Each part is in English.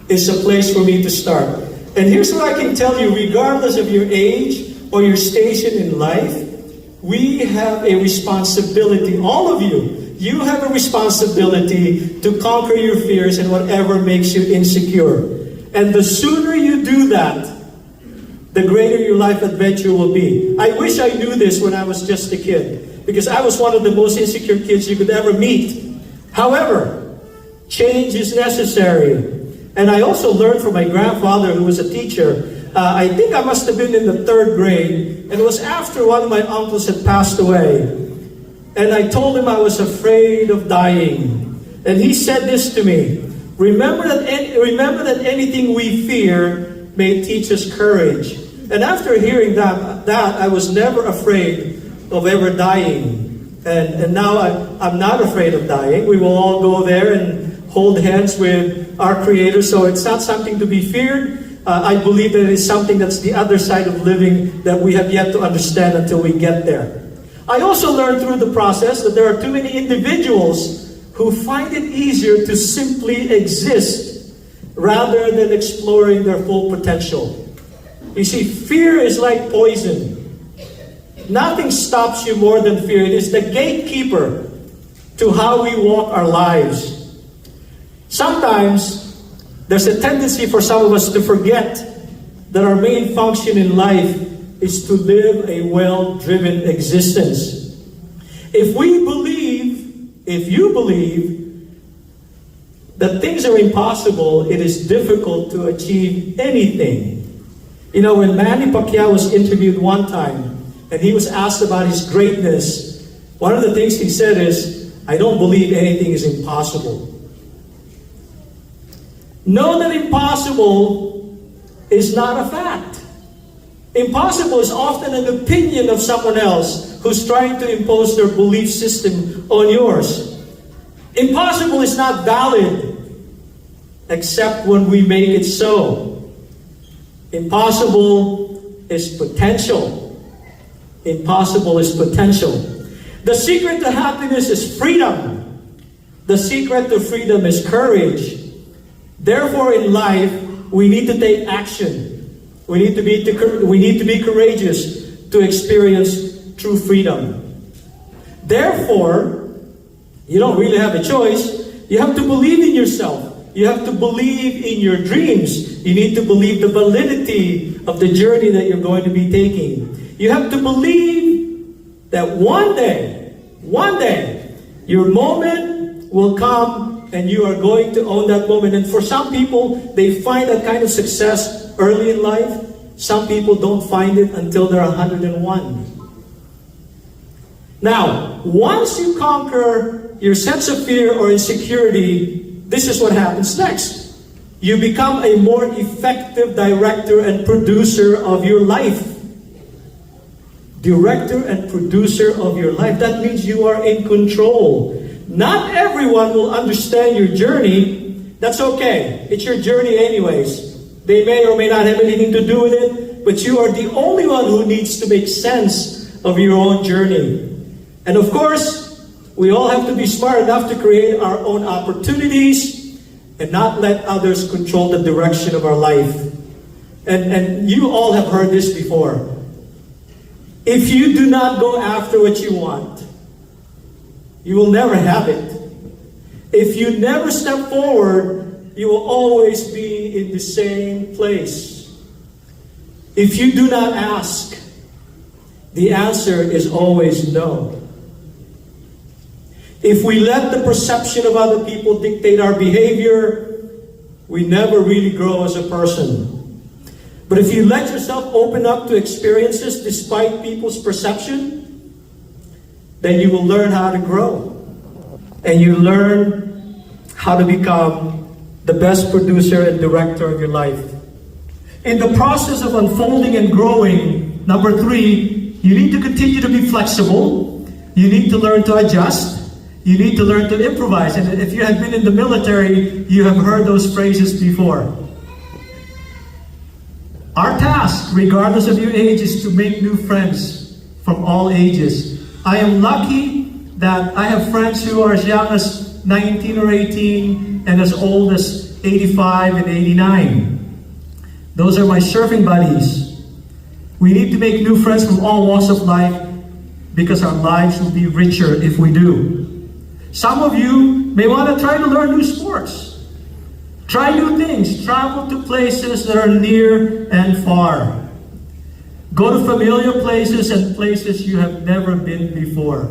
is a place for me to start. And here's what I can tell you, regardless of your age or your station in life, we have a responsibility, all of you have a responsibility to conquer your fears and whatever makes you insecure. And the sooner you do that, the greater your life adventure will be. I wish I knew this when I was just a kid, because I was one of the most insecure kids you could ever meet. However, change is necessary. And I also learned from my grandfather, who was a teacher. I think I must have been in the 3rd grade, and it was after one of my uncles had passed away. And I told him I was afraid of dying. And he said this to me, remember that anything we fear may teach us courage. And after hearing that I was never afraid of ever dying. And now I'm not afraid of dying. We will all go there and hold hands with our Creator. So it's not something to be feared. I believe that it is something that's the other side of living that we have yet to understand until we get there. I also learned through the process that there are too many individuals who find it easier to simply exist rather than exploring their full potential. You see, fear is like poison. Nothing stops you more than fear. It is the gatekeeper to how we walk our lives. Sometimes there's a tendency for some of us to forget that our main function in life is to live a well-driven existence. If you believe that things are impossible, it is difficult to achieve anything. You know, when Manny Pacquiao was interviewed one time, and he was asked about his greatness, one of the things he said is, I don't believe anything is impossible. Know that impossible is not a fact. Impossible is often an opinion of someone else who's trying to impose their belief system on yours. Impossible is not valid except when we make it so. Impossible is potential. Impossible is potential. The secret to happiness is freedom. The secret to freedom is courage. Therefore, in life, we need to take action. We need to be courageous to experience true freedom. Therefore, you don't really have a choice. You have to believe in yourself. You have to believe in your dreams. You need to believe the validity of the journey that you're going to be taking. You have to believe that one day, your moment will come and you are going to own that moment. And for some people, they find that kind of success early in life. Some people don't find it until they're 101. Now, once you conquer your sense of fear or insecurity, this is what happens next. You become a more effective director and producer of your life. Director and producer of your life. That means you are in control. Not everyone will understand your journey. That's okay. It's your journey anyways. They may or may not have anything to do with it, but you are the only one who needs to make sense of your own journey. And of course, we all have to be smart enough to create our own opportunities and not let others control the direction of our life. And you all have heard this before. If you do not go after what you want, you will never have it. If you never step forward, you will always be in the same place. If you do not ask, the answer is always no. If we let the perception of other people dictate our behavior, we never really grow as a person. But if you let yourself open up to experiences despite people's perception, then you will learn how to grow. And you learn how to become the best producer and director of your life. In the process of unfolding and growing, number 3, you need to continue to be flexible. You need to learn to adjust. You need to learn to improvise. And if you have been in the military, you have heard those phrases before. Our task, regardless of your age, is to make new friends from all ages. I am lucky that I have friends who are as young as 19 or 18 and as old as 85 and 89. Those are my surfing buddies. We need to make new friends from all walks of life because our lives will be richer if we do. Some of you may want to try to learn new sports. Try new things. Travel to places that are near and far. Go to familiar places and places you have never been before.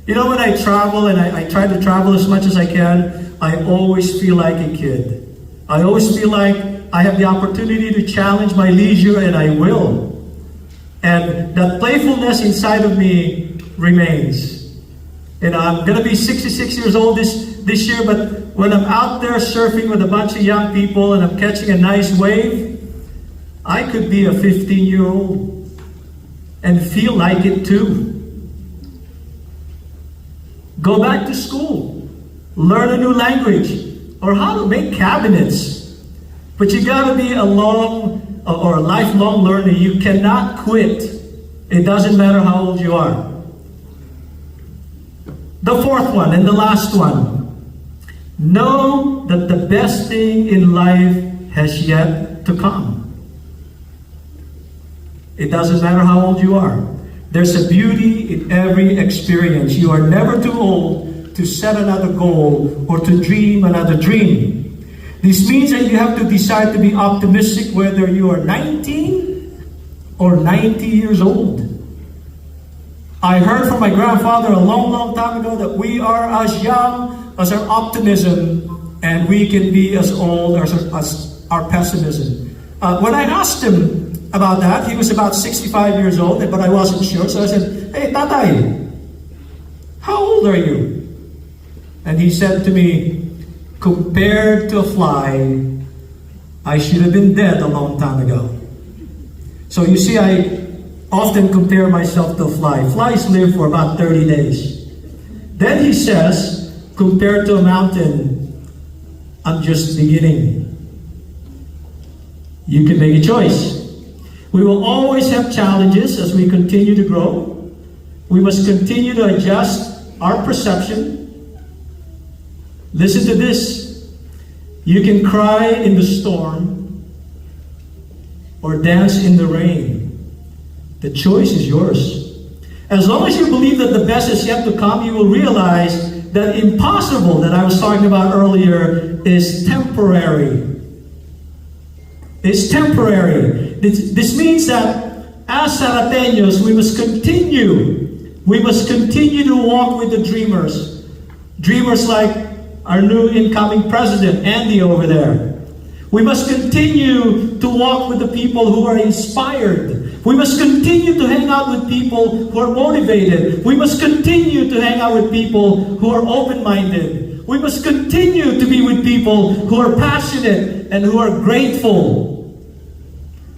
You know, when I travel, and I try to travel as much as I can, I always feel like a kid. I always feel like I have the opportunity to challenge my leisure, and I will. And that playfulness inside of me remains. And I'm going to be 66 years old this year, but when I'm out there surfing with a bunch of young people and I'm catching a nice wave, I could be a 15-year-old and feel like it too. Go back to school, learn a new language, or how to make cabinets. But you got to be a lifelong learner. You cannot quit. It doesn't matter how old you are. The fourth one and the last one. Know that the best thing in life has yet to come. It doesn't matter how old you are. There's a beauty in every experience. You are never too old to set another goal or to dream another dream. This means that you have to decide to be optimistic whether you are 19 or 90 years old. I heard from my grandfather a long time ago that we are as young as our optimism and we can be as old as our pessimism. When I asked him about that, he was about 65 years old, but I wasn't sure. So I said, "Hey, Tatay, how old are you?" And he said to me, "Compared to a fly, I should have been dead a long time ago." So you see, I often compare myself to a fly. Flies live for about 30 days. Then he says, compared to a mountain, I'm just beginning. You can make a choice. We will always have challenges as we continue to grow. We must continue to adjust our perception. Listen to this. You can cry in the storm or dance in the rain. The choice is yours. As long as you believe that the best is yet to come, you will realize that impossible that I was talking about earlier is temporary. It's temporary. This means that as Sarrateños, we must continue to walk with the dreamers. Dreamers like our new incoming president, Andy, over there. We must continue to walk with the people who are inspired. We must continue to hang out with people who are motivated. We must continue to hang out with people who are open-minded. We must continue to be with people who are passionate and who are grateful.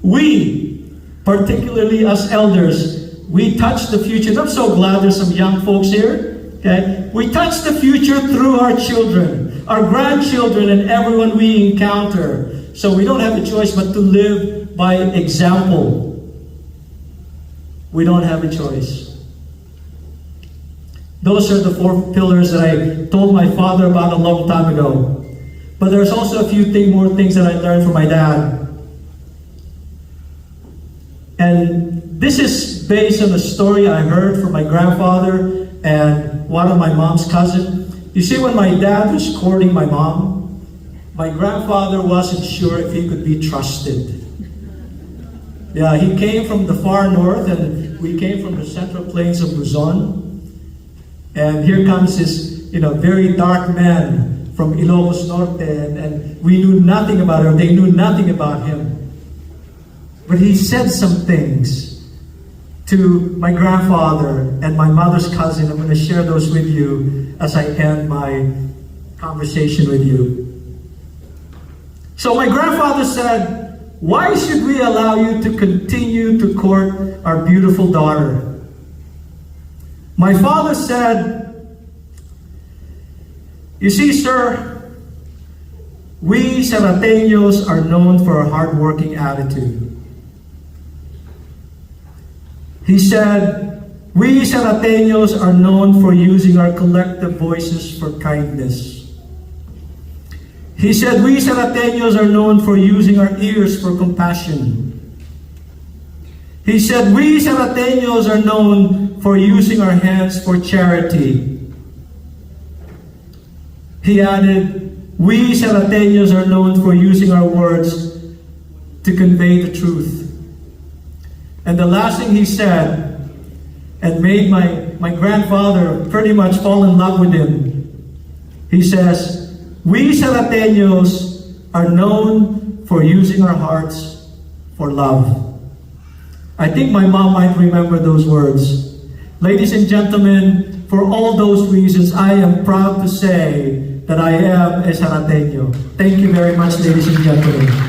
We, particularly us elders, we touch the future. And I'm so glad there's some young folks here. Okay? We touch the future through our children, our grandchildren, and everyone we encounter. So we don't have a choice but to live by example. We don't have a choice. Those are the 4 pillars that I told my father about a long time ago. But there's also a few more things that I learned from my dad. And this is based on a story I heard from my grandfather and one of my mom's cousins. You see, when my dad was courting my mom, my grandfather wasn't sure if he could be trusted. Yeah, he came from the far north and we came from the central plains of Luzon. And here comes this, very dark man from Ilocos Norte, and we knew nothing about him. They knew nothing about him. But he said some things to my grandfather and my mother's cousin. I'm going to share those with you as I end my conversation with you. So my grandfather said, "Why should we allow you to continue to court our beautiful daughter?" My father said, "You see, sir, we Sarrateños are known for a hardworking attitude." He said, "We Sarrateños are known for using our collective voices for kindness." He said, we Sarrateños are known for using our ears for compassion. He said, we Sarrateños are known for using our hands for charity. He added, we Sarrateños are known for using our words to convey the truth. And the last thing he said, and made my grandfather pretty much fall in love with him, he says, we Sarrateños are known for using our hearts for love. I think my mom might remember those words. Ladies and gentlemen, for all those reasons, I am proud to say that I am a Sarrateño. Thank you very much, ladies and gentlemen.